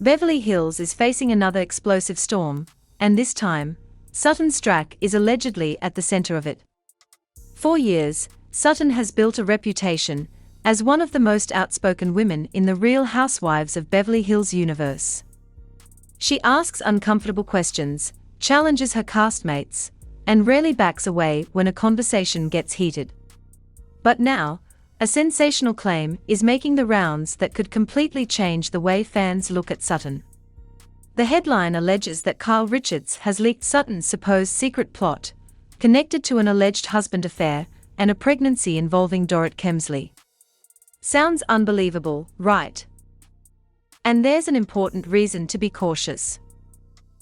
Beverly Hills is facing another explosive storm, and this time, Sutton Stracke is allegedly at the center of it. For years, Sutton has built a reputation as one of the most outspoken women in the Real Housewives of Beverly Hills universe. She asks uncomfortable questions, challenges her castmates, and rarely backs away when a conversation gets heated. But now, a sensational claim is making the rounds that could completely change the way fans look at Sutton. The headline alleges that Kyle Richards has leaked Sutton's supposed secret plot, connected to an alleged husband affair and a pregnancy involving Dorit Kemsley. Sounds unbelievable, right? And there's an important reason to be cautious.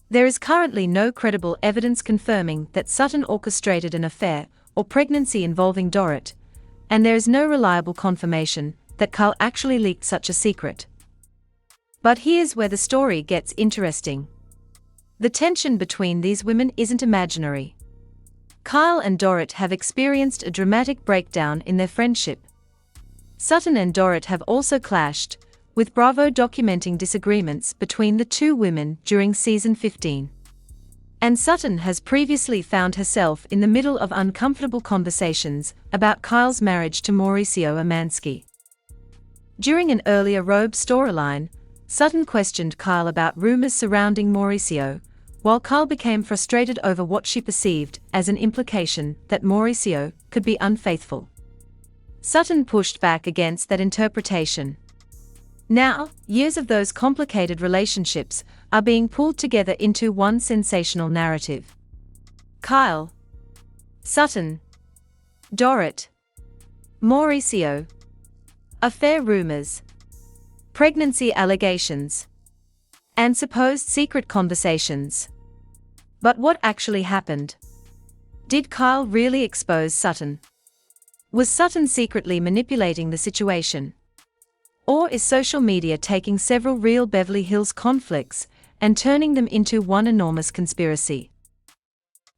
There is currently no credible evidence confirming that Sutton orchestrated an affair or pregnancy involving Dorit, and there is no reliable confirmation that Kyle actually leaked such a secret. But here's where the story gets interesting. The tension between these women isn't imaginary. Kyle and Dorit have experienced a dramatic breakdown in their friendship. Sutton and Dorit have also clashed, with Bravo documenting disagreements between the two women during season 15. And Sutton has previously found herself in the middle of uncomfortable conversations about Kyle's marriage to Mauricio Umansky. During an earlier RHOBH storyline, Sutton questioned Kyle about rumors surrounding Mauricio, while Kyle became frustrated over what she perceived as an implication that Mauricio could be unfaithful. Sutton pushed back against that interpretation. Now, years of those complicated relationships are being pulled together into one sensational narrative. Kyle, Sutton, Dorit, Mauricio, affair rumors, pregnancy allegations, and supposed secret conversations. But what actually happened? Did Kyle really expose Sutton? Was Sutton secretly manipulating the situation? Or is social media taking several real Beverly Hills conflicts and turning them into one enormous conspiracy?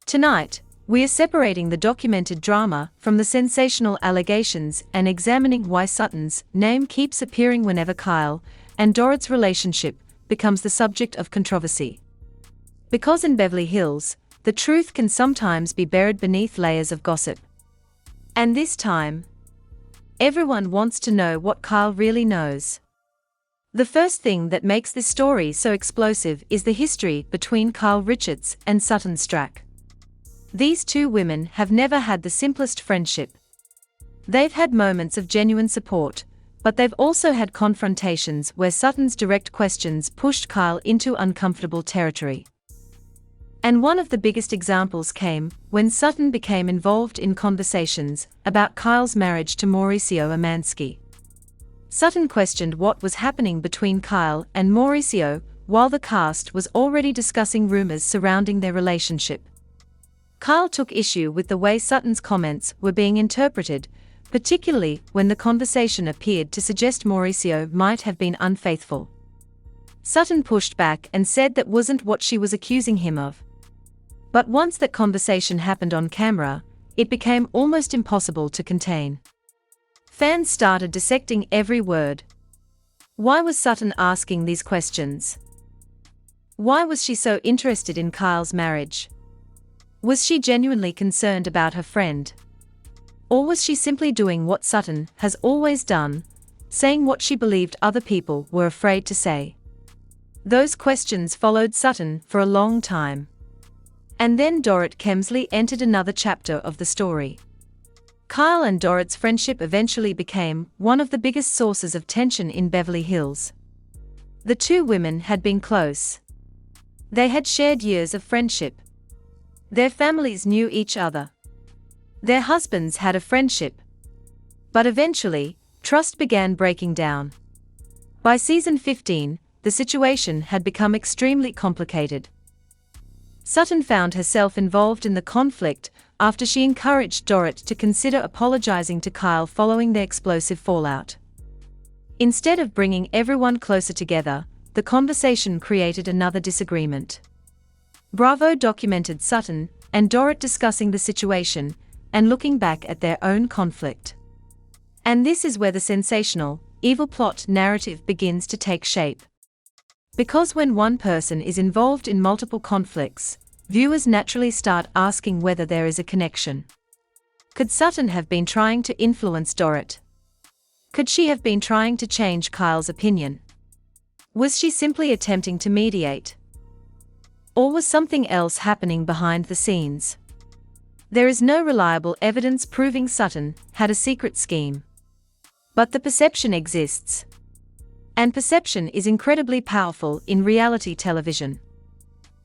Tonight, we are separating the documented drama from the sensational allegations and examining why Sutton's name keeps appearing whenever Kyle and Dorit's relationship becomes the subject of controversy. Because in Beverly Hills, the truth can sometimes be buried beneath layers of gossip. And this time, everyone wants to know what Kyle really knows. The first thing that makes this story so explosive is the history between Kyle Richards and Sutton Stracke. These two women have never had the simplest friendship. They've had moments of genuine support, but they've also had confrontations where Sutton's direct questions pushed Kyle into uncomfortable territory. And one of the biggest examples came when Sutton became involved in conversations about Kyle's marriage to Mauricio Umansky. Sutton questioned what was happening between Kyle and Mauricio while the cast was already discussing rumors surrounding their relationship. Kyle took issue with the way Sutton's comments were being interpreted, particularly when the conversation appeared to suggest Mauricio might have been unfaithful. Sutton pushed back and said that wasn't what she was accusing him of. But once that conversation happened on camera, it became almost impossible to contain. Fans started dissecting every word. Why was Sutton asking these questions? Why was she so interested in Kyle's marriage? Was she genuinely concerned about her friend? Or was she simply doing what Sutton has always done, saying what she believed other people were afraid to say? Those questions followed Sutton for a long time. And then Dorit Kemsley entered another chapter of the story. Kyle and Dorit's friendship eventually became one of the biggest sources of tension in Beverly Hills. The two women had been close. They had shared years of friendship. Their families knew each other. Their husbands had a friendship. But eventually, trust began breaking down. By season 15, the situation had become extremely complicated. Sutton found herself involved in the conflict after she encouraged Dorit to consider apologizing to Kyle following their explosive fallout. Instead of bringing everyone closer together, the conversation created another disagreement. Bravo documented Sutton and Dorit discussing the situation and looking back at their own conflict. And this is where the sensational, evil plot narrative begins to take shape. Because when one person is involved in multiple conflicts, viewers naturally start asking whether there is a connection. Could Sutton have been trying to influence Dorit? Could she have been trying to change Kyle's opinion? Was she simply attempting to mediate? Or was something else happening behind the scenes? There is no reliable evidence proving Sutton had a secret scheme. But the perception exists. And perception is incredibly powerful in reality television.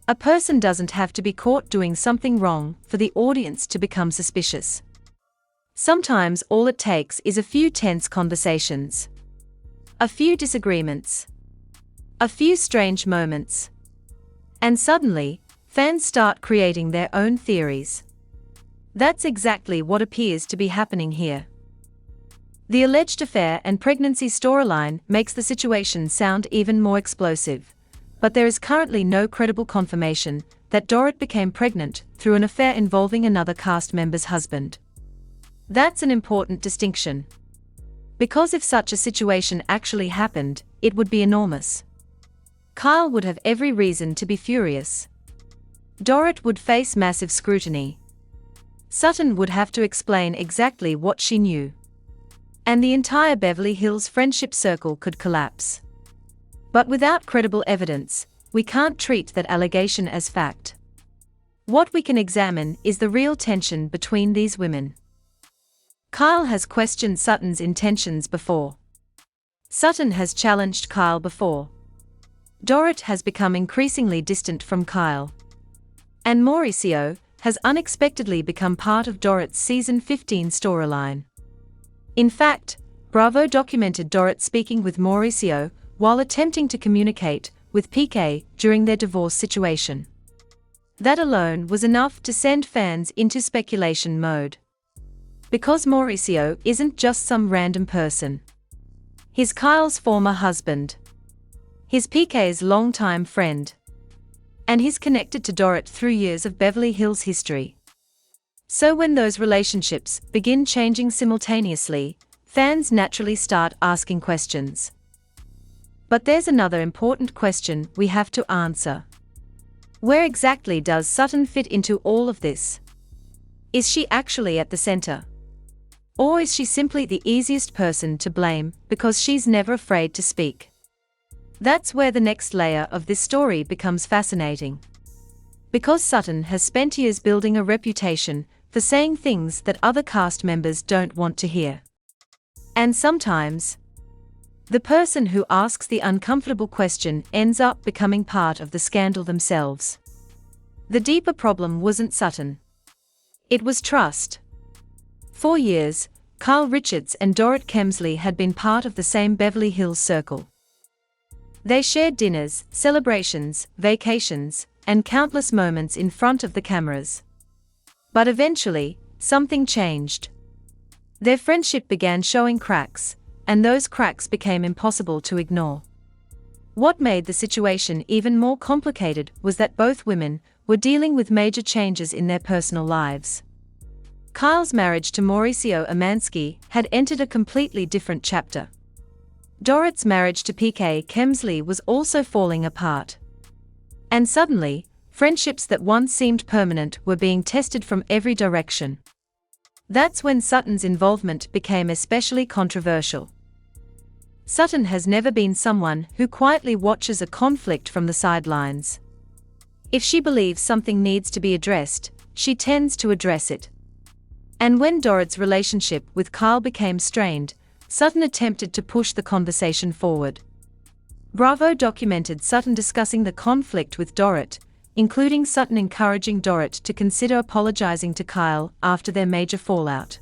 A person doesn't have to be caught doing something wrong for the audience to become suspicious. Sometimes all it takes is a few tense conversations, a few disagreements, a few strange moments. And suddenly, fans start creating their own theories. That's exactly what appears to be happening here. The alleged affair and pregnancy storyline makes the situation sound even more explosive, but there is currently no credible confirmation that Dorit became pregnant through an affair involving another cast member's husband. That's an important distinction. Because if such a situation actually happened, it would be enormous. Kyle would have every reason to be furious. Dorit would face massive scrutiny. Sutton would have to explain exactly what she knew. And the entire Beverly Hills friendship circle could collapse. But without credible evidence, we can't treat that allegation as fact. What we can examine is the real tension between these women. Kyle has questioned Sutton's intentions before. Sutton has challenged Kyle before. Dorit has become increasingly distant from Kyle. And Mauricio has unexpectedly become part of Dorit's season 15 storyline. In fact, Bravo documented Dorit speaking with Mauricio while attempting to communicate with PK during their divorce situation. That alone was enough to send fans into speculation mode. Because Mauricio isn't just some random person. He's Kyle's former husband. He's PK's longtime friend. And he's connected to Dorit through years of Beverly Hills history. So when those relationships begin changing simultaneously, fans naturally start asking questions. But there's another important question we have to answer. Where exactly does Sutton fit into all of this? Is she actually at the center? Or is she simply the easiest person to blame because she's never afraid to speak? That's where the next layer of this story becomes fascinating. Because Sutton has spent years building a reputation for saying things that other cast members don't want to hear. And sometimes, the person who asks the uncomfortable question ends up becoming part of the scandal themselves. The deeper problem wasn't Sutton. It was trust. For years, Kyle Richards and Dorit Kemsley had been part of the same Beverly Hills circle. They shared dinners, celebrations, vacations, and countless moments in front of the cameras. But eventually, something changed. Their friendship began showing cracks, and those cracks became impossible to ignore. What made the situation even more complicated was that both women were dealing with major changes in their personal lives. Kyle's marriage to Mauricio Umansky had entered a completely different chapter. Dorit's marriage to PK Kemsley was also falling apart. And suddenly, friendships that once seemed permanent were being tested from every direction. That's when Sutton's involvement became especially controversial. Sutton has never been someone who quietly watches a conflict from the sidelines. If she believes something needs to be addressed, she tends to address it. And when Dorit's relationship with Kyle became strained, Sutton attempted to push the conversation forward. Bravo documented Sutton discussing the conflict with Dorit, including Sutton encouraging Dorit to consider apologizing to Kyle after their major fallout.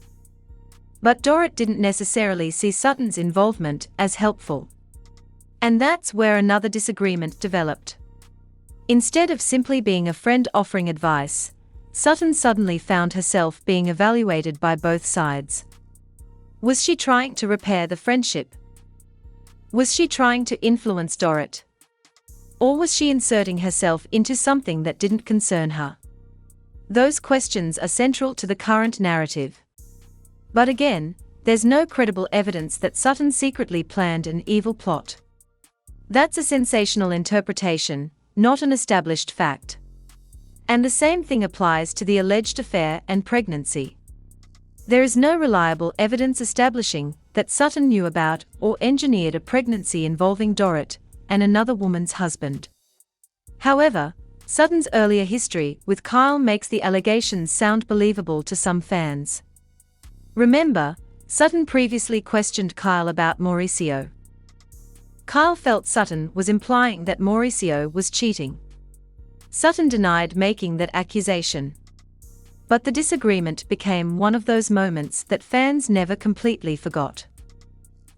But Dorit didn't necessarily see Sutton's involvement as helpful. And that's where another disagreement developed. Instead of simply being a friend offering advice, Sutton suddenly found herself being evaluated by both sides. Was she trying to repair the friendship? Was she trying to influence Dorit? Or was she inserting herself into something that didn't concern her? Those questions are central to the current narrative. But again, there's no credible evidence that Sutton secretly planned an evil plot. That's a sensational interpretation, not an established fact. And the same thing applies to the alleged affair and pregnancy. There is no reliable evidence establishing that Sutton knew about or engineered a pregnancy involving Dorit and another woman's husband. However, Sutton's earlier history with Kyle makes the allegations sound believable to some fans. Remember, Sutton previously questioned Kyle about Mauricio. Kyle felt Sutton was implying that Mauricio was cheating. Sutton denied making that accusation. But the disagreement became one of those moments that fans never completely forgot.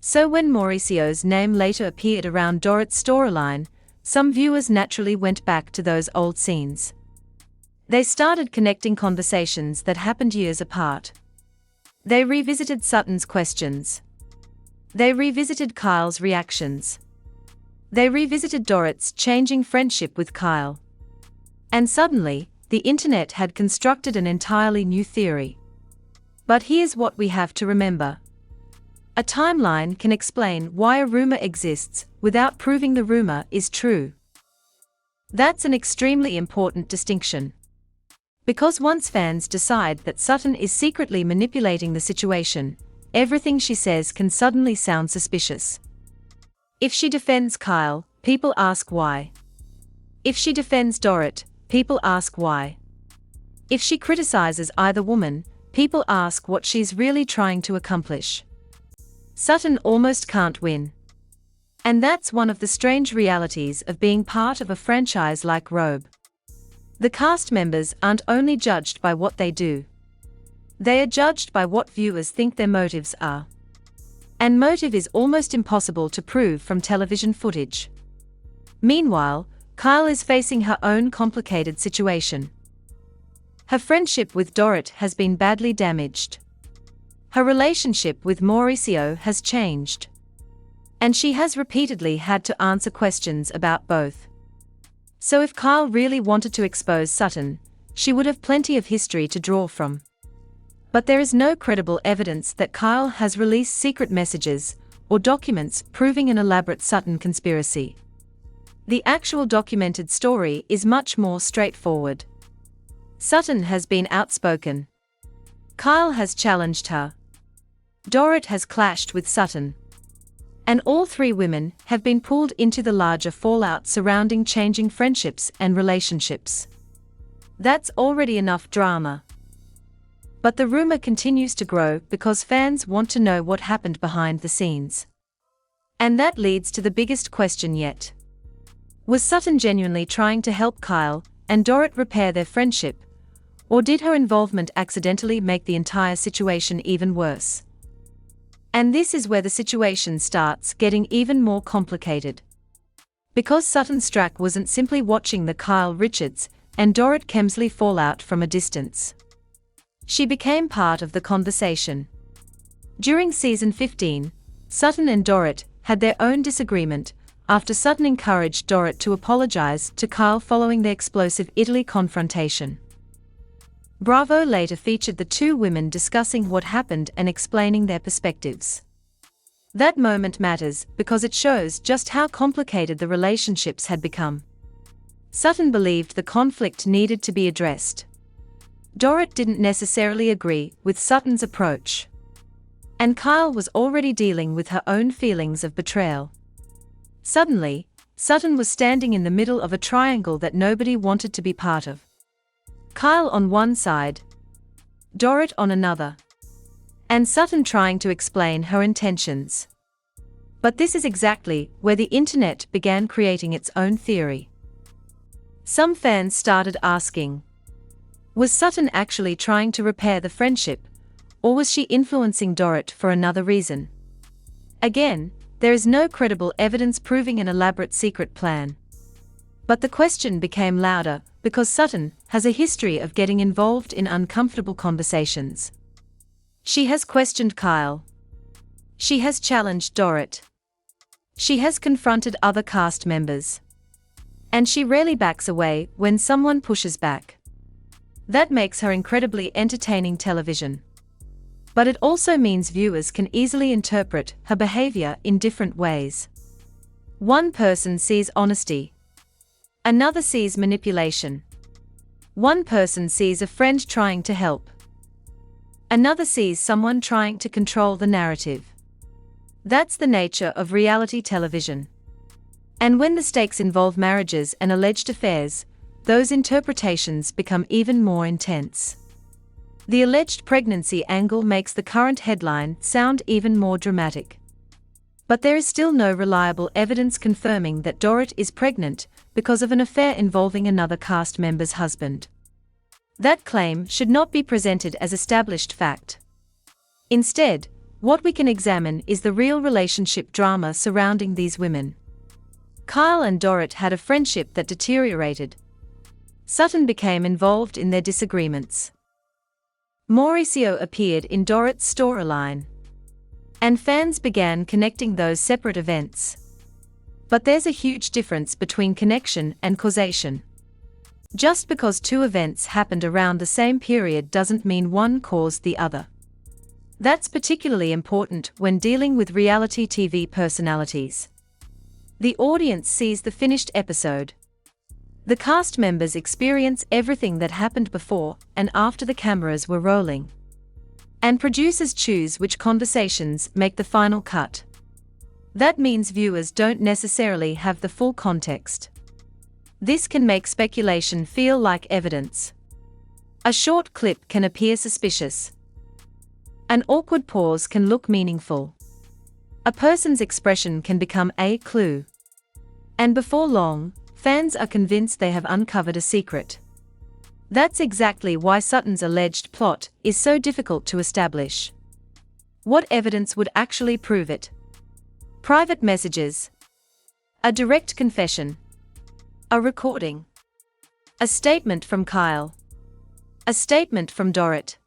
So when Mauricio's name later appeared around Dorit's storyline, some viewers naturally went back to those old scenes. They started connecting conversations that happened years apart. They revisited Sutton's questions. They revisited Kyle's reactions. They revisited Dorit's changing friendship with Kyle. And suddenly, the internet had constructed an entirely new theory. But here's what we have to remember. A timeline can explain why a rumor exists without proving the rumor is true. That's an extremely important distinction. Because once fans decide that Sutton is secretly manipulating the situation, everything she says can suddenly sound suspicious. If she defends Kyle, people ask why. If she defends Dorit, people ask why. If she criticizes either woman, people ask what she's really trying to accomplish. Sutton almost can't win. And that's one of the strange realities of being part of a franchise like RHOBH. The cast members aren't only judged by what they do. They are judged by what viewers think their motives are. And motive is almost impossible to prove from television footage. Meanwhile, Kyle is facing her own complicated situation. Her friendship with Dorit has been badly damaged. Her relationship with Mauricio has changed. And she has repeatedly had to answer questions about both. So if Kyle really wanted to expose Sutton, she would have plenty of history to draw from. But there is no credible evidence that Kyle has released secret messages or documents proving an elaborate Sutton conspiracy. The actual documented story is much more straightforward. Sutton has been outspoken. Kyle has challenged her. Dorit has clashed with Sutton. And all three women have been pulled into the larger fallout surrounding changing friendships and relationships. That's already enough drama. But the rumor continues to grow because fans want to know what happened behind the scenes. And that leads to the biggest question yet. Was Sutton genuinely trying to help Kyle and Dorit repair their friendship? Or did her involvement accidentally make the entire situation even worse? And this is where the situation starts getting even more complicated. Because Sutton Stracke wasn't simply watching the Kyle Richards and Dorit Kemsley fallout from a distance. She became part of the conversation. During season 15, Sutton and Dorit had their own disagreement after Sutton encouraged Dorit to apologize to Kyle following their explosive Italy confrontation. Bravo later featured the two women discussing what happened and explaining their perspectives. That moment matters because it shows just how complicated the relationships had become. Sutton believed the conflict needed to be addressed. Dorit didn't necessarily agree with Sutton's approach. And Kyle was already dealing with her own feelings of betrayal. Suddenly, Sutton was standing in the middle of a triangle that nobody wanted to be part of. Kyle on one side, Dorit on another, and Sutton trying to explain her intentions. But this is exactly where the internet began creating its own theory. Some fans started asking, was Sutton actually trying to repair the friendship, or was she influencing Dorit for another reason? Again, there is no credible evidence proving an elaborate secret plan. But the question became louder because Sutton has a history of getting involved in uncomfortable conversations. She has questioned Kyle. She has challenged Dorit. She has confronted other cast members. And she rarely backs away when someone pushes back. That makes her incredibly entertaining television. But it also means viewers can easily interpret her behavior in different ways. One person sees honesty. Another sees manipulation. One person sees a friend trying to help. Another sees someone trying to control the narrative. That's the nature of reality television. And when the stakes involve marriages and alleged affairs, those interpretations become even more intense. The alleged pregnancy angle makes the current headline sound even more dramatic. But there is still no reliable evidence confirming that Dorit is pregnant because of an affair involving another cast member's husband. That claim should not be presented as established fact. Instead, what we can examine is the real relationship drama surrounding these women. Kyle and Dorit had a friendship that deteriorated. Sutton became involved in their disagreements. Mauricio appeared in Dorit's storyline. And fans began connecting those separate events. But there's a huge difference between connection and causation. Just because two events happened around the same period doesn't mean one caused the other. That's particularly important when dealing with reality TV personalities. The audience sees the finished episode. The cast members experience everything that happened before and after the cameras were rolling. And producers choose which conversations make the final cut. That means viewers don't necessarily have the full context. This can make speculation feel like evidence. A short clip can appear suspicious. An awkward pause can look meaningful. A person's expression can become a clue. And before long, fans are convinced they have uncovered a secret. That's exactly why Sutton's alleged plot is so difficult to establish. What evidence would actually prove it? Private messages. A direct confession. A recording. A statement from Kyle. A statement from Dorit.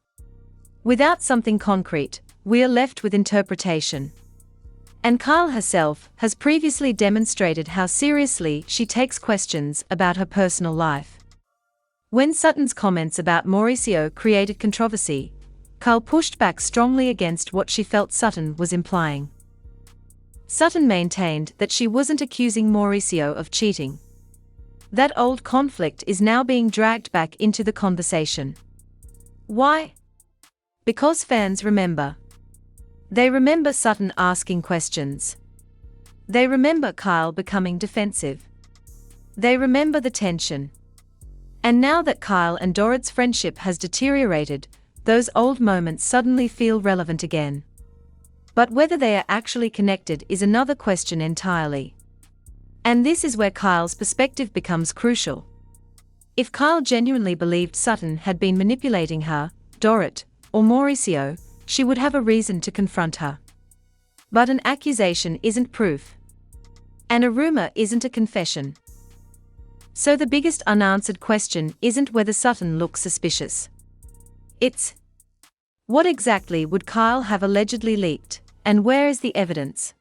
Without something concrete, we are left with interpretation. And Kyle herself has previously demonstrated how seriously she takes questions about her personal life. When Sutton's comments about Mauricio created controversy, Kyle pushed back strongly against what she felt Sutton was implying. Sutton maintained that she wasn't accusing Mauricio of cheating. That old conflict is now being dragged back into the conversation. Why? Because fans remember. They remember Sutton asking questions. They remember Kyle becoming defensive. They remember the tension. And now that Kyle and Dorit's friendship has deteriorated, those old moments suddenly feel relevant again. But whether they are actually connected is another question entirely. And this is where Kyle's perspective becomes crucial. If Kyle genuinely believed Sutton had been manipulating her, Dorit, or Mauricio, she would have a reason to confront her. But an accusation isn't proof. And a rumor isn't a confession. So the biggest unanswered question isn't whether Sutton looks suspicious. It's, what exactly would Kyle have allegedly leaked, and where is the evidence?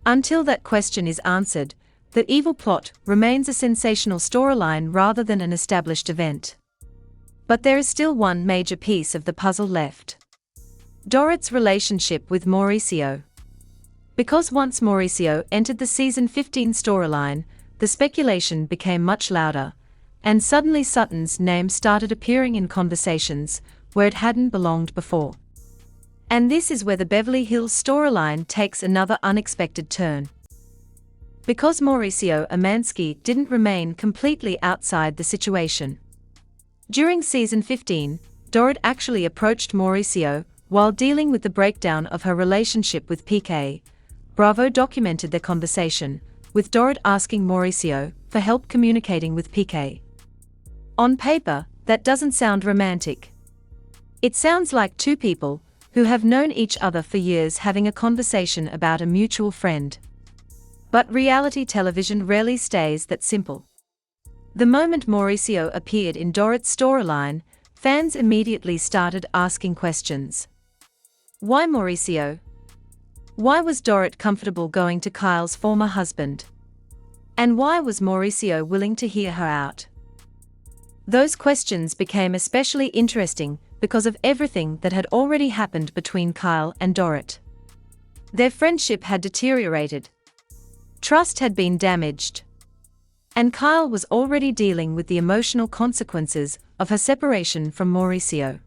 Until that question is answered, the evil plot remains a sensational storyline rather than an established event. But there is still one major piece of the puzzle left. Dorit's relationship with Mauricio. Because once Mauricio entered the season 15 storyline, the speculation became much louder, and suddenly Sutton's name started appearing in conversations where it hadn't belonged before. And this is where the Beverly Hills storyline takes another unexpected turn. Because Mauricio Umansky didn't remain completely outside the situation. During season 15, Dorit actually approached Mauricio while dealing with the breakdown of her relationship with PK. Bravo documented their conversation, with Dorit asking Mauricio for help communicating with PK. On paper, that doesn't sound romantic. It sounds like two people who have known each other for years having a conversation about a mutual friend. But reality television rarely stays that simple. The moment Mauricio appeared in Dorit's storyline, fans immediately started asking questions. Why Mauricio? Why was Dorit comfortable going to Kyle's former husband? And why was Mauricio willing to hear her out? Those questions became especially interesting because of everything that had already happened between Kyle and Dorit. Their friendship had deteriorated. Trust had been damaged. And Kyle was already dealing with the emotional consequences of her separation from Mauricio.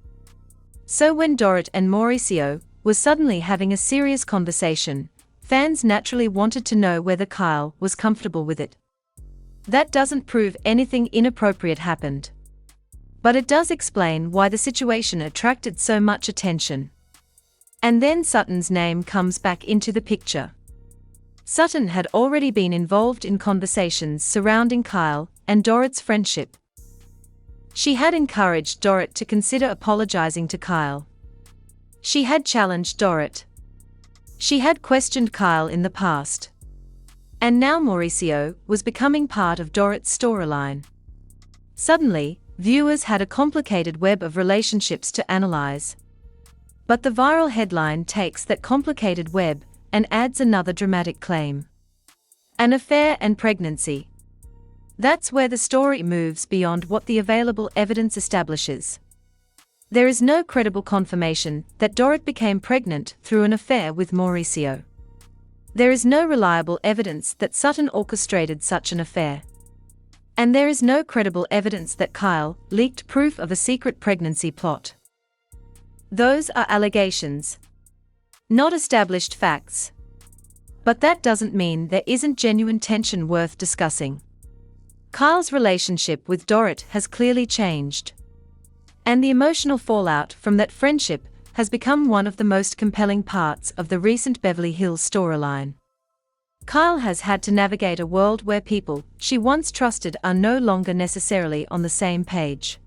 So when Dorit and Mauricio were suddenly having a serious conversation, fans naturally wanted to know whether Kyle was comfortable with it. That doesn't prove anything inappropriate happened. But it does explain why the situation attracted so much attention. And then Sutton's name comes back into the picture. Sutton had already been involved in conversations surrounding Kyle and Dorit's friendship. She had encouraged Dorit to consider apologizing to Kyle. She had challenged Dorit. She had questioned Kyle in the past. And now Mauricio was becoming part of Dorit's storyline. Suddenly, viewers had a complicated web of relationships to analyze. But the viral headline takes that complicated web and adds another dramatic claim. An affair and pregnancy. That's where the story moves beyond what the available evidence establishes. There is no credible confirmation that Dorit became pregnant through an affair with Mauricio. There is no reliable evidence that Sutton orchestrated such an affair. And there is no credible evidence that Kyle leaked proof of a secret pregnancy plot. Those are allegations, not established facts. But that doesn't mean there isn't genuine tension worth discussing. Kyle's relationship with Dorit has clearly changed. And the emotional fallout from that friendship has become one of the most compelling parts of the recent Beverly Hills storyline. Kyle has had to navigate a world where people she once trusted are no longer necessarily on the same page.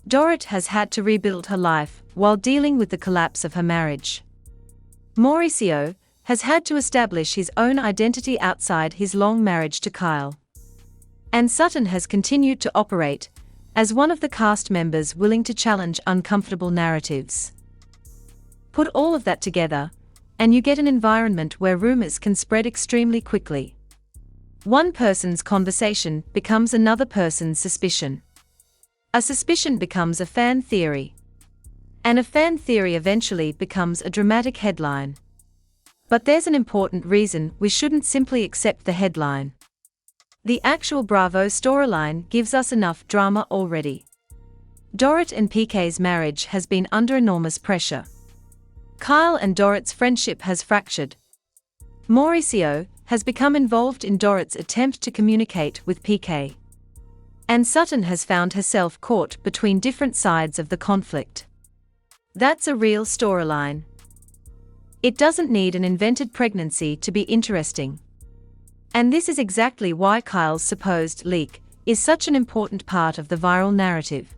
Dorit has had to rebuild her life while dealing with the collapse of her marriage. Mauricio has had to establish his own identity outside his long marriage to Kyle. And Sutton has continued to operate as one of the cast members willing to challenge uncomfortable narratives. Put all of that together, and you get an environment where rumors can spread extremely quickly. One person's conversation becomes another person's suspicion. A suspicion becomes a fan theory. And a fan theory eventually becomes a dramatic headline. But there's an important reason we shouldn't simply accept the headline. The actual Bravo storyline gives us enough drama already. Dorit and PK's marriage has been under enormous pressure. Kyle and Dorit's friendship has fractured. Mauricio has become involved in Dorit's attempt to communicate with PK. And Sutton has found herself caught between different sides of the conflict. That's a real storyline. It doesn't need an invented pregnancy to be interesting. And this is exactly why Kyle's supposed leak is such an important part of the viral narrative.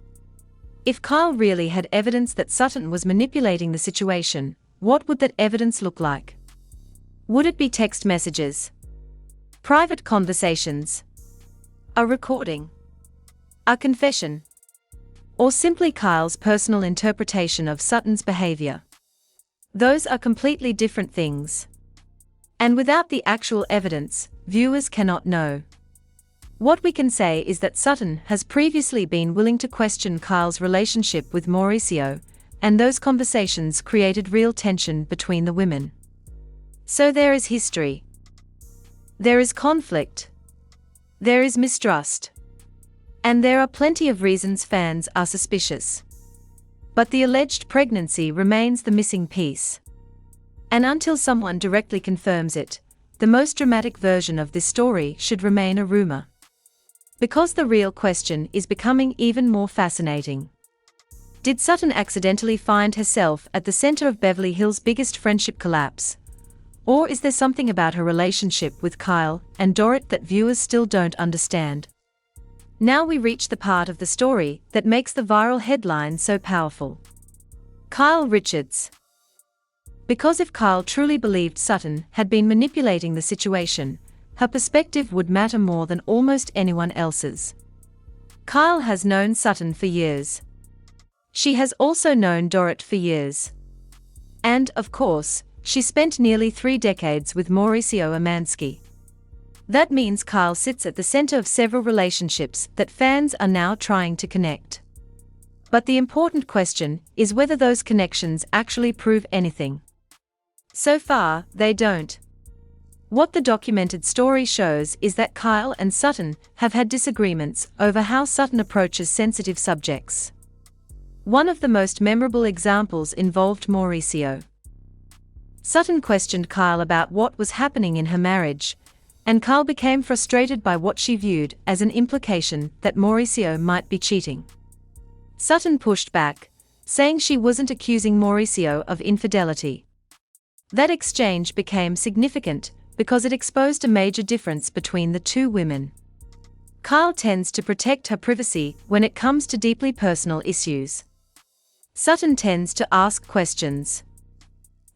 If Kyle really had evidence that Sutton was manipulating the situation, what would that evidence look like? Would it be text messages? Private conversations? A recording? A confession? Or simply Kyle's personal interpretation of Sutton's behavior? Those are completely different things. And without the actual evidence, viewers cannot know. What we can say is that Sutton has previously been willing to question Kyle's relationship with Mauricio, and those conversations created real tension between the women. So there is history. There is conflict. There is mistrust. And there are plenty of reasons fans are suspicious. But the alleged pregnancy remains the missing piece. And until someone directly confirms it, the most dramatic version of this story should remain a rumor. Because the real question is becoming even more fascinating. Did Sutton accidentally find herself at the center of Beverly Hills' biggest friendship collapse? Or is there something about her relationship with Kyle and Dorit that viewers still don't understand? Now we reach the part of the story that makes the viral headline so powerful. Kyle Richards. Because if Kyle truly believed Sutton had been manipulating the situation, her perspective would matter more than almost anyone else's. Kyle has known Sutton for years. She has also known Dorit for years. And, of course, she spent nearly 3 decades with Mauricio Umansky. That means Kyle sits at the center of several relationships that fans are now trying to connect. But the important question is whether those connections actually prove anything. So far, they don't. What the documented story shows is that Kyle and Sutton have had disagreements over how Sutton approaches sensitive subjects. One of the most memorable examples involved Mauricio. Sutton questioned Kyle about what was happening in her marriage, and Kyle became frustrated by what she viewed as an implication that Mauricio might be cheating. Sutton pushed back, saying she wasn't accusing Mauricio of infidelity. That exchange became significant because it exposed a major difference between the two women. Kyle tends to protect her privacy when it comes to deeply personal issues. Sutton tends to ask questions.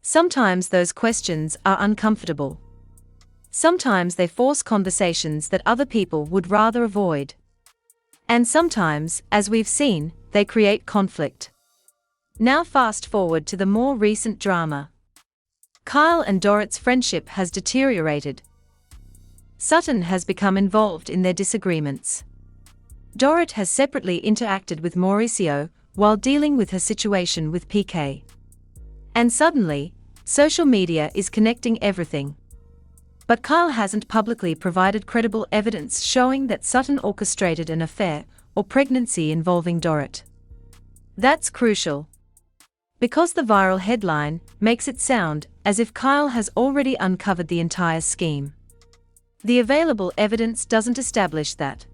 Sometimes those questions are uncomfortable. Sometimes they force conversations that other people would rather avoid. And sometimes, as we've seen, they create conflict. Now fast forward to the more recent drama. Kyle and Dorit's friendship has deteriorated. Sutton has become involved in their disagreements. Dorit has separately interacted with Mauricio while dealing with her situation with PK. And suddenly, social media is connecting everything. But Kyle hasn't publicly provided credible evidence showing that Sutton orchestrated an affair or pregnancy involving Dorit. That's crucial, because the viral headline makes it sound as if Kyle has already uncovered the entire scheme. The available evidence doesn't establish that.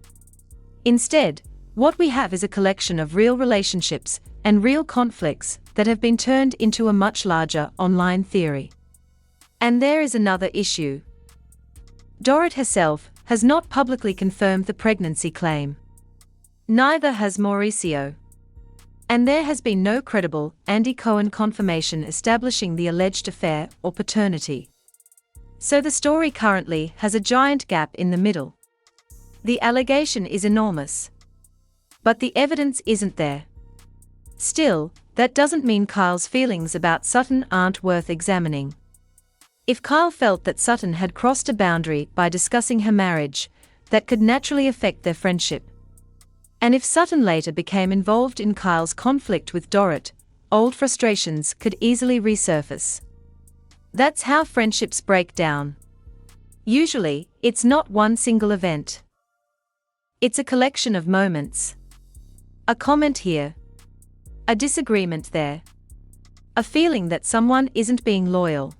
Instead, what we have is a collection of real relationships and real conflicts that have been turned into a much larger online theory. And there is another issue. Dorit herself has not publicly confirmed the pregnancy claim. Neither has Mauricio. And there has been no credible Andy Cohen confirmation establishing the alleged affair or paternity. So the story currently has a giant gap in the middle. The allegation is enormous, but the evidence isn't there. Still, that doesn't mean Kyle's feelings about Sutton aren't worth examining. If Kyle felt that Sutton had crossed a boundary by discussing her marriage, that could naturally affect their friendship. And if Sutton later became involved in Kyle's conflict with Dorit, old frustrations could easily resurface. That's how friendships break down. Usually, it's not one single event. It's a collection of moments. A comment here. A disagreement there. A feeling that someone isn't being loyal.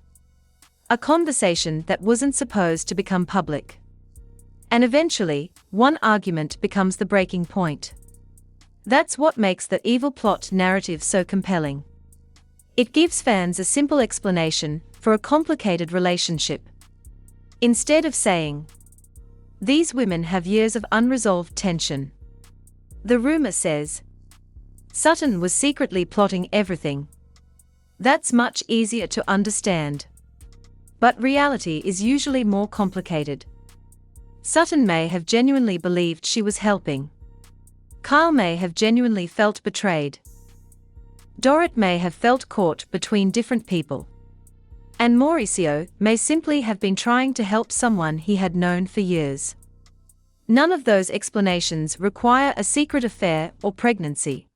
A conversation that wasn't supposed to become public. And eventually, one argument becomes the breaking point. That's what makes the evil plot narrative so compelling. It gives fans a simple explanation for a complicated relationship. Instead of saying, "These women have years of unresolved tension," the rumor says, "Sutton was secretly plotting everything." That's much easier to understand. But reality is usually more complicated. Sutton may have genuinely believed she was helping. Kyle may have genuinely felt betrayed. Dorit may have felt caught between different people. And Mauricio may simply have been trying to help someone he had known for years. None of those explanations require a secret affair or pregnancy.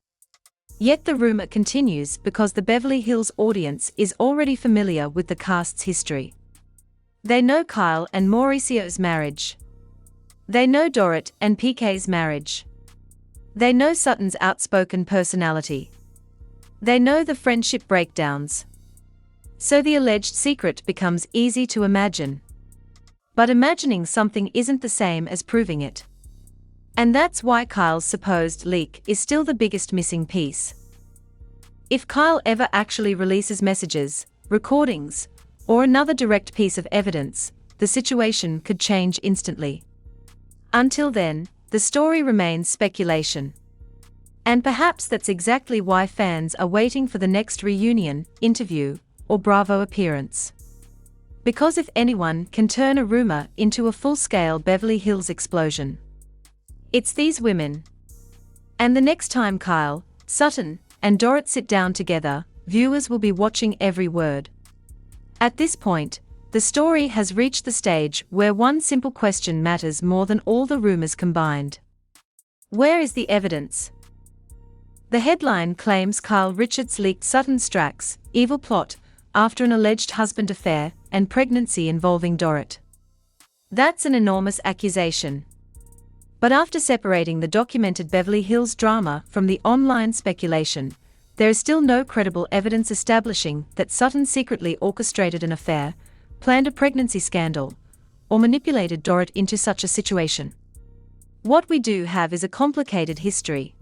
Yet the rumor continues because the Beverly Hills audience is already familiar with the cast's history. They know Kyle and Mauricio's marriage. They know Dorit and PK's marriage. They know Sutton's outspoken personality. They know the friendship breakdowns. So the alleged secret becomes easy to imagine. But imagining something isn't the same as proving it. And that's why Kyle's supposed leak is still the biggest missing piece. If Kyle ever actually releases messages, recordings, or another direct piece of evidence, the situation could change instantly. Until then, the story remains speculation. And perhaps that's exactly why fans are waiting for the next reunion, interview, or Bravo appearance. Because if anyone can turn a rumor into a full-scale Beverly Hills explosion, it's these women. And the next time Kyle, Sutton, and Dorit sit down together, viewers will be watching every word. At this point, the story has reached the stage where one simple question matters more than all the rumors combined. Where is the evidence? The headline claims Kyle Richards leaked Sutton Stracke's evil plot after an alleged husband affair and pregnancy involving Dorit. That's an enormous accusation. But after separating the documented Beverly Hills drama from the online speculation, there is still no credible evidence establishing that Sutton secretly orchestrated an affair, planned a pregnancy scandal, or manipulated Dorit into such a situation. What we do have is a complicated history.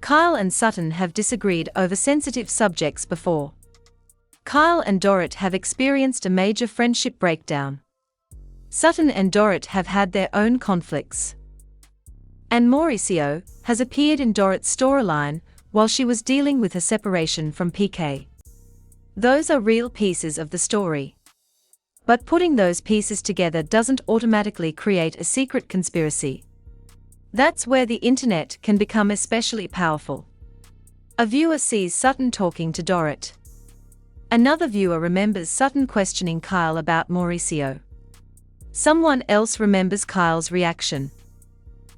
Kyle and Sutton have disagreed over sensitive subjects before. Kyle and Dorit have experienced a major friendship breakdown. Sutton and Dorit have had their own conflicts. And Mauricio has appeared in Dorit's storyline while she was dealing with her separation from PK. Those are real pieces of the story. But putting those pieces together doesn't automatically create a secret conspiracy. That's where the internet can become especially powerful. A viewer sees Sutton talking to Dorit. Another viewer remembers Sutton questioning Kyle about Mauricio. Someone else remembers Kyle's reaction.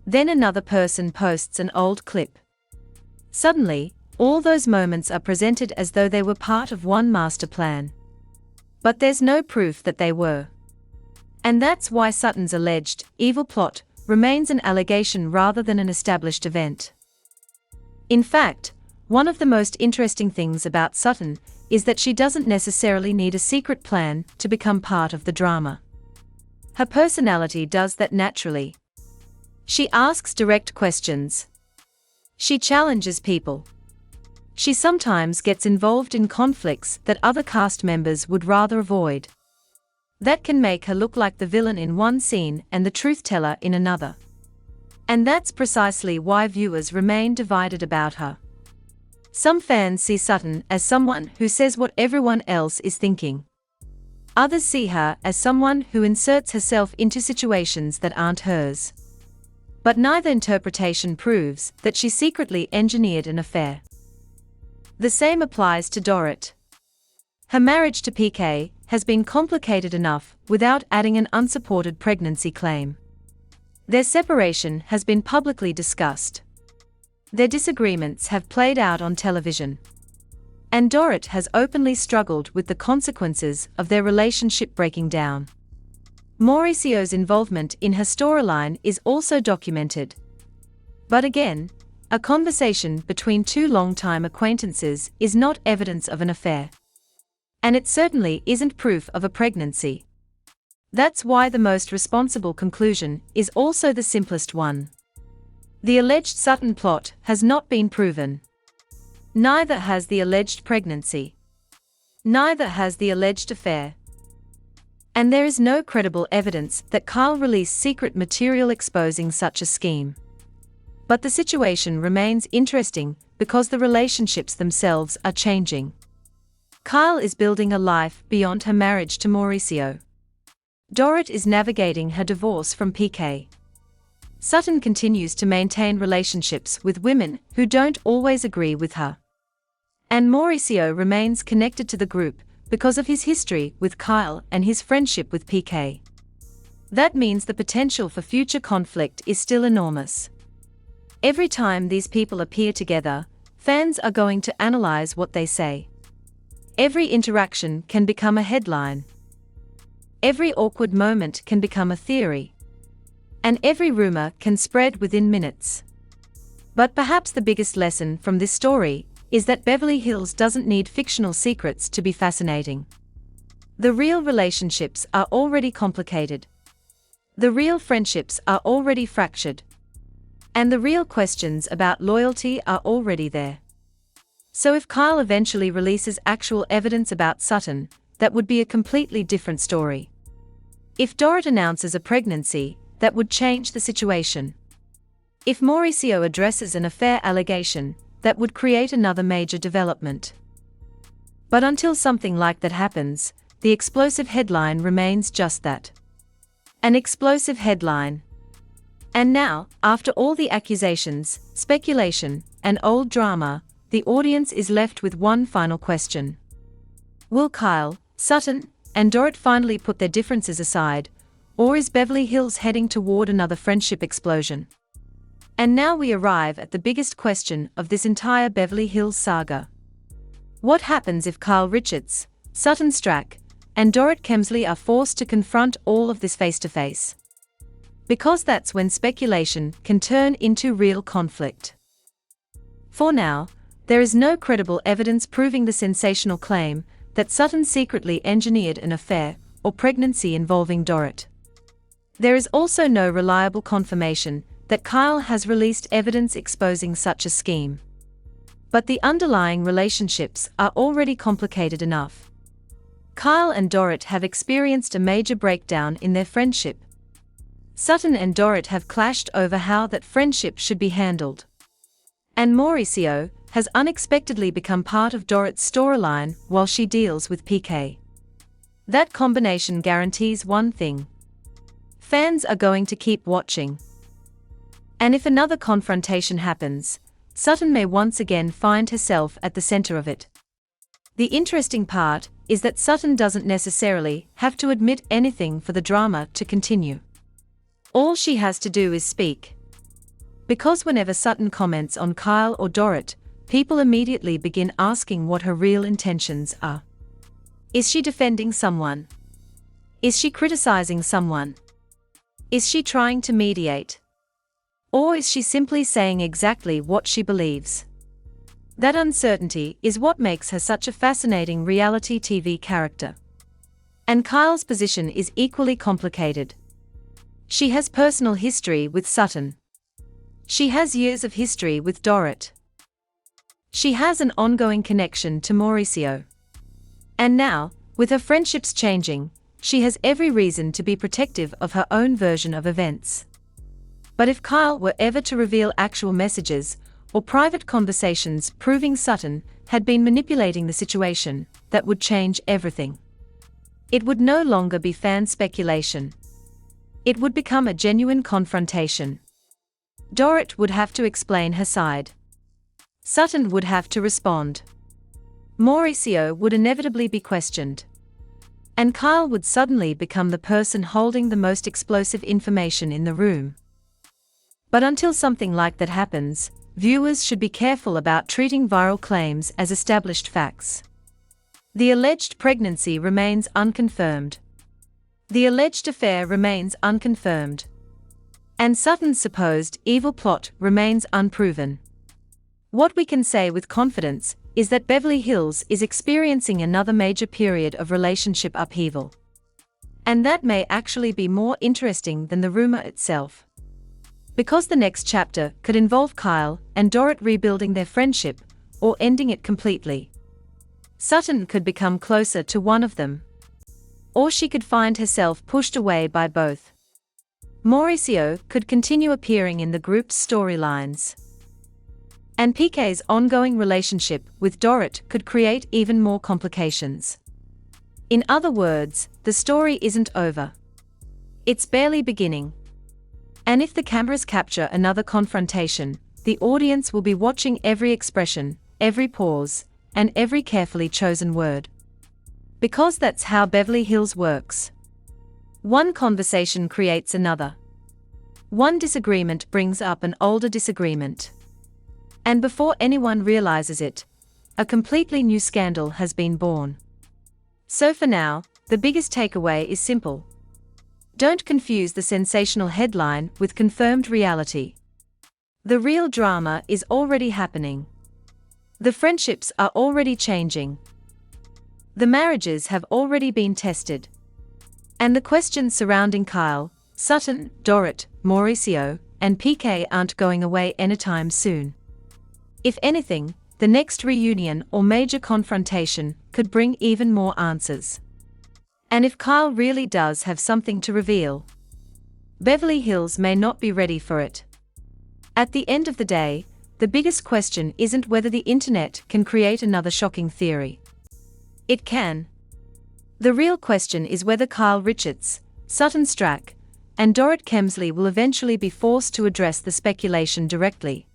Then another person posts an old clip. Suddenly, all those moments are presented as though they were part of one master plan. But there's no proof that they were. And that's why Sutton's alleged evil plot remains an allegation rather than an established event. In fact, one of the most interesting things about Sutton is that she doesn't necessarily need a secret plan to become part of the drama. Her personality does that naturally. She asks direct questions. She challenges people. She sometimes gets involved in conflicts that other cast members would rather avoid. That can make her look like the villain in one scene and the truth-teller in another. And that's precisely why viewers remain divided about her. Some fans see Sutton as someone who says what everyone else is thinking. Others see her as someone who inserts herself into situations that aren't hers. But neither interpretation proves that she secretly engineered an affair. The same applies to Dorit. Her marriage to PK has been complicated enough without adding an unsupported pregnancy claim. Their separation has been publicly discussed. Their disagreements have played out on television. And Dorit has openly struggled with the consequences of their relationship breaking down. Mauricio's involvement in her storyline is also documented. But again, a conversation between two long-time acquaintances is not evidence of an affair. And it certainly isn't proof of a pregnancy. That's why the most responsible conclusion is also the simplest one. The alleged Sutton plot has not been proven. Neither has the alleged pregnancy. Neither has the alleged affair. And there is no credible evidence that Kyle released secret material exposing such a scheme. But the situation remains interesting because the relationships themselves are changing. Kyle is building a life beyond her marriage to Mauricio. Dorit is navigating her divorce from PK. Sutton continues to maintain relationships with women who don't always agree with her. And Mauricio remains connected to the group because of his history with Kyle and his friendship with PK. That means the potential for future conflict is still enormous. Every time these people appear together, fans are going to analyze what they say. Every interaction can become a headline. Every awkward moment can become a theory. And every rumor can spread within minutes. But perhaps the biggest lesson from this story is that Beverly Hills doesn't need fictional secrets to be fascinating. The real relationships are already complicated. The real friendships are already fractured. And the real questions about loyalty are already there. So if Kyle eventually releases actual evidence about Sutton, that would be a completely different story. If Dorit announces a pregnancy, that would change the situation. If Mauricio addresses an affair allegation, that would create another major development. But until something like that happens, the explosive headline remains just that. An explosive headline. And now, after all the accusations, speculation, and old drama, the audience is left with one final question. Will Kyle, Sutton, and Dorit finally put their differences aside, or is Beverly Hills heading toward another friendship explosion? And now we arrive at the biggest question of this entire Beverly Hills saga. What happens if Kyle Richards, Sutton Stracke, and Dorit Kemsley are forced to confront all of this face to face. Because that's when speculation can turn into real conflict. For now, there is no credible evidence proving the sensational claim that Sutton secretly engineered an affair or pregnancy involving Dorit. There is also no reliable confirmation that Kyle has released evidence exposing such a scheme. But the underlying relationships are already complicated enough. Kyle and Dorit have experienced a major breakdown in their friendship. Sutton and Dorit have clashed over how that friendship should be handled. And Mauricio has unexpectedly become part of Dorit's storyline while she deals with PK. That combination guarantees one thing: fans are going to keep watching. And if another confrontation happens, Sutton may once again find herself at the center of it. The interesting part is that Sutton doesn't necessarily have to admit anything for the drama to continue. All she has to do is speak. Because whenever Sutton comments on Kyle or Dorit, people immediately begin asking what her real intentions are. Is she defending someone? Is she criticizing someone? Is she trying to mediate? Or is she simply saying exactly what she believes? That uncertainty is what makes her such a fascinating reality TV character. And Kyle's position is equally complicated. She has personal history with Sutton. She has years of history with Dorit. She has an ongoing connection to Mauricio. And now, with her friendships changing, she has every reason to be protective of her own version of events. But if Kyle were ever to reveal actual messages or private conversations proving Sutton had been manipulating the situation, that would change everything. It would no longer be fan speculation. It would become a genuine confrontation. Dorit would have to explain her side. Sutton would have to respond. Mauricio would inevitably be questioned. And Kyle would suddenly become the person holding the most explosive information in the room. But until something like that happens, viewers should be careful about treating viral claims as established facts. The alleged pregnancy remains unconfirmed. The alleged affair remains unconfirmed. And Sutton's supposed evil plot remains unproven. What we can say with confidence is that Beverly Hills is experiencing another major period of relationship upheaval. And that may actually be more interesting than the rumor itself. Because the next chapter could involve Kyle and Dorit rebuilding their friendship, or ending it completely. Sutton could become closer to one of them. Or she could find herself pushed away by both. Mauricio could continue appearing in the group's storylines. And PK's ongoing relationship with Dorit could create even more complications. In other words, the story isn't over. It's barely beginning. And if the cameras capture another confrontation, the audience will be watching every expression, every pause, and every carefully chosen word. Because that's how Beverly Hills works. One conversation creates another. One disagreement brings up an older disagreement. And before anyone realizes it, a completely new scandal has been born. So for now, the biggest takeaway is simple. Don't confuse the sensational headline with confirmed reality. The real drama is already happening. The friendships are already changing. The marriages have already been tested. And the questions surrounding Kyle, Sutton, Dorit, Mauricio, and PK aren't going away anytime soon. If anything, the next reunion or major confrontation could bring even more answers. And if Kyle really does have something to reveal, Beverly Hills may not be ready for it. At the end of the day, the biggest question isn't whether the internet can create another shocking theory. It can. The real question is whether Kyle Richards, Sutton Stracke, and Dorit Kemsley will eventually be forced to address the speculation directly.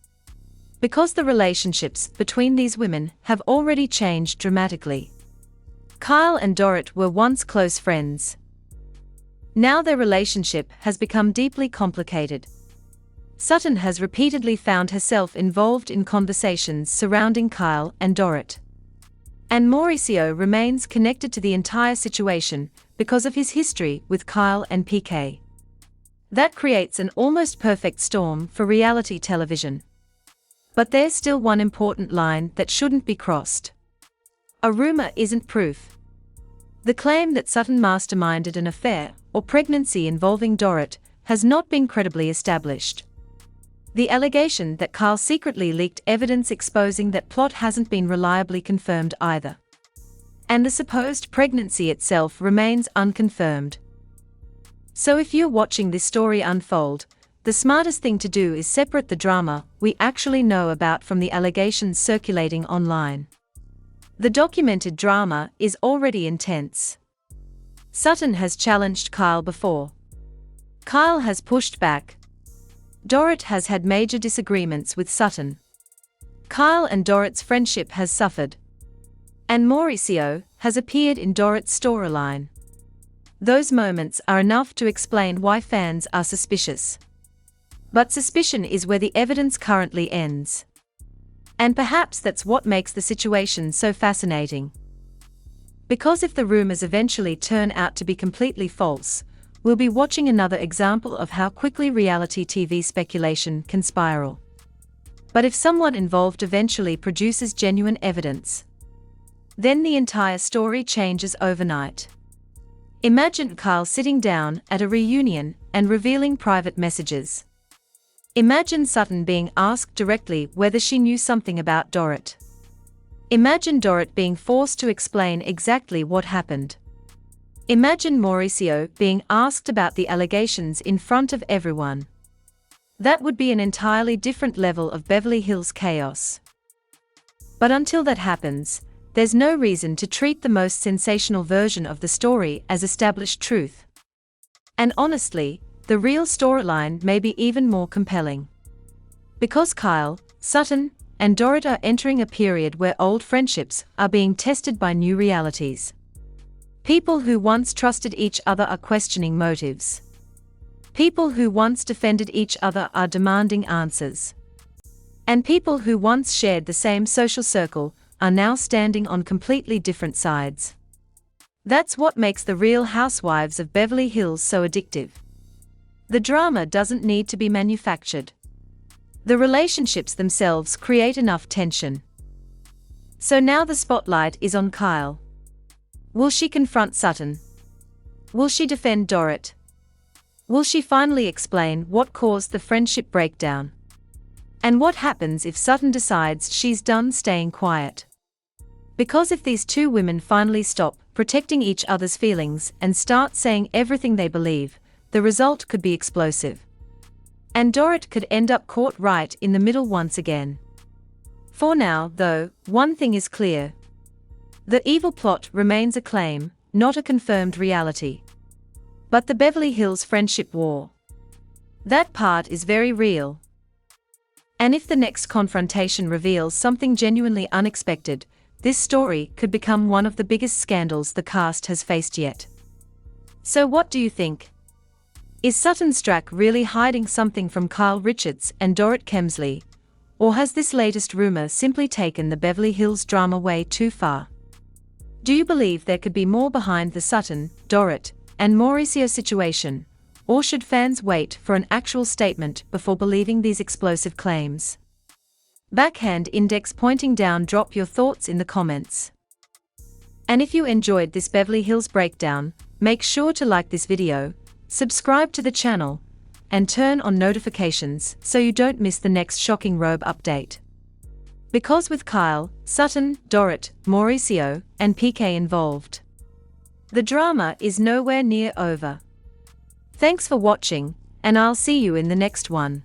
Because the relationships between these women have already changed dramatically. Kyle and Dorit were once close friends. Now their relationship has become deeply complicated. Sutton has repeatedly found herself involved in conversations surrounding Kyle and Dorit. And Mauricio remains connected to the entire situation because of his history with Kyle and PK. That creates an almost perfect storm for reality television. But there's still one important line that shouldn't be crossed. A rumor isn't proof. The claim that Sutton masterminded an affair or pregnancy involving Dorit has not been credibly established. The allegation that Kyle secretly leaked evidence exposing that plot hasn't been reliably confirmed either. And the supposed pregnancy itself remains unconfirmed. So if you're watching this story unfold, the smartest thing to do is separate the drama we actually know about from the allegations circulating online. The documented drama is already intense. Sutton has challenged Kyle before. Kyle has pushed back. Dorit has had major disagreements with Sutton. Kyle and Dorit's friendship has suffered. And Mauricio has appeared in Dorit's storyline. Those moments are enough to explain why fans are suspicious. But suspicion is where the evidence currently ends. And perhaps that's what makes the situation so fascinating. Because if the rumors eventually turn out to be completely false, we'll be watching another example of how quickly reality TV speculation can spiral. But if someone involved eventually produces genuine evidence, then the entire story changes overnight. Imagine Kyle sitting down at a reunion and revealing private messages. Imagine Sutton being asked directly whether she knew something about Dorit. Imagine Dorit being forced to explain exactly what happened. Imagine Mauricio being asked about the allegations in front of everyone. That would be an entirely different level of Beverly Hills chaos. But until that happens, there's no reason to treat the most sensational version of the story as established truth. And honestly, the real storyline may be even more compelling. Because Kyle, Sutton, and Dorit are entering a period where old friendships are being tested by new realities. People who once trusted each other are questioning motives. People who once defended each other are demanding answers. And people who once shared the same social circle are now standing on completely different sides. That's what makes the Real Housewives of Beverly Hills so addictive. The drama doesn't need to be manufactured. The relationships themselves create enough tension. So now the spotlight is on Kyle. Will she confront Sutton? Will she defend Dorit? Will she finally explain what caused the friendship breakdown? And what happens if Sutton decides she's done staying quiet? Because if these two women finally stop protecting each other's feelings and start saying everything they believe, the result could be explosive. And Dorit could end up caught right in the middle once again. For now, though, one thing is clear. The evil plot remains a claim, not a confirmed reality. But the Beverly Hills friendship war, that part is very real. And if the next confrontation reveals something genuinely unexpected, this story could become one of the biggest scandals the cast has faced yet. So what do you think? Is Sutton Stracke really hiding something from Kyle Richards and Dorit Kemsley? Or has this latest rumor simply taken the Beverly Hills drama way too far? Do you believe there could be more behind the Sutton, Dorit, and Mauricio situation? Or should fans wait for an actual statement before believing these explosive claims? Backhand index pointing down. Drop your thoughts in the comments. And if you enjoyed this Beverly Hills breakdown, make sure to like this video, subscribe to the channel, and turn on notifications so you don't miss the next shocking RHOBH update. Because with Kyle, Sutton, Dorit, Mauricio, and PK involved, the drama is nowhere near over. Thanks for watching, and I'll see you in the next one.